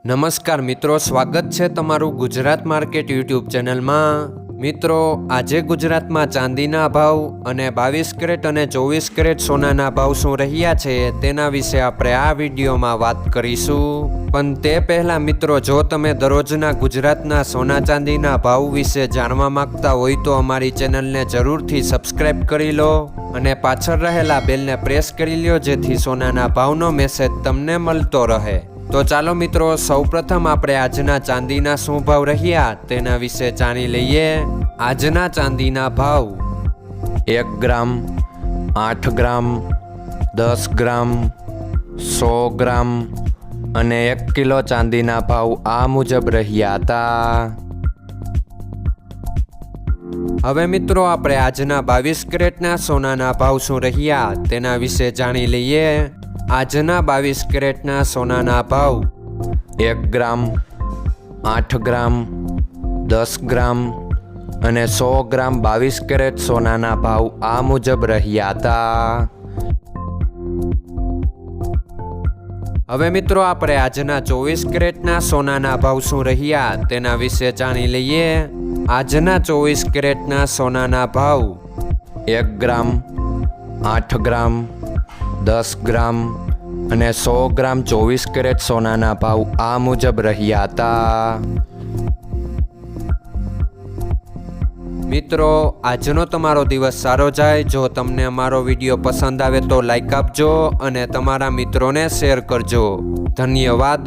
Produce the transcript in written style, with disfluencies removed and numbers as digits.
નમસ્કાર મિત્રો, સ્વાગત છે તમારું ગુજરાત માર્કેટ યુટ્યુબ ચેનલમાં। મિત્રો, આજે ગુજરાતમાં ચાંદીના ભાવ અને 22 કેરેટ અને 24 કેરેટ સોનાના ભાવ શું રહ્યા છે તેના વિશે આપણે આ વિડીયોમાં વાત કરીશું। પણ તે પહેલાં મિત્રો, જો તમે દરરોજના ગુજરાતના સોના ચાંદીના ભાવ વિશે જાણવા માંગતા હોય તો અમારી ચેનલને જરૂરથી સબસ્ક્રાઈબ કરી લો અને પાછળ રહેલા બેલને પ્રેસ કરી લો, જેથી સોનાના ભાવનો મેસેજ તમને મળતો રહે। તો ચાલો મિત્રો, સૌપ્રથમ આપણે આજના ચાંદીના શું ભાવ રહ્યા તેના વિશે જાણી લઈએ। આજના ચાંદીના ભાવ 1 ગ્રામ, 8 ગ્રામ, 10 ગ્રામ, 100 ગ્રામ અને 1 કિલો ચાંદીના ભાવ આ મુજબ રહ્યા હતા। હવે મિત્રો, આપણે આજના 22 કેરેટના સોનાના ભાવ શું રહ્યા તેના વિશે જાણી લઈએ। આજના 22 કેરેટના સોનાના ભાવ 1 ગ્રામ, 8 ગ્રામ, 10 ગ્રામ અને 100 ગ્રામ 22 કેરેટ સોનાના ભાવ આ મુજબ રહ્યા હતા। હવે મિત્રો, આપણે આજના 24 કેરેટના સોનાના ભાવ શું રહ્યા તેના વિશે જાણી લઈએ। આજના 24 કેરેટના સોનાના ભાવ 1 ગ્રામ, 8 ગ્રામ, 10 ગ્રામ અને 100 ગ્રામ 24 કેરેટ સોનાના ભાવ આ મુજબ રહ્યા હતા। મિત્રો, આજનો તમારો દિવસ સારો જાય। જો તમને અમારો વિડીયો પસંદ આવે તો લાઈક આપજો અને તમારા મિત્રોને શેર કરજો। ધન્યવાદ।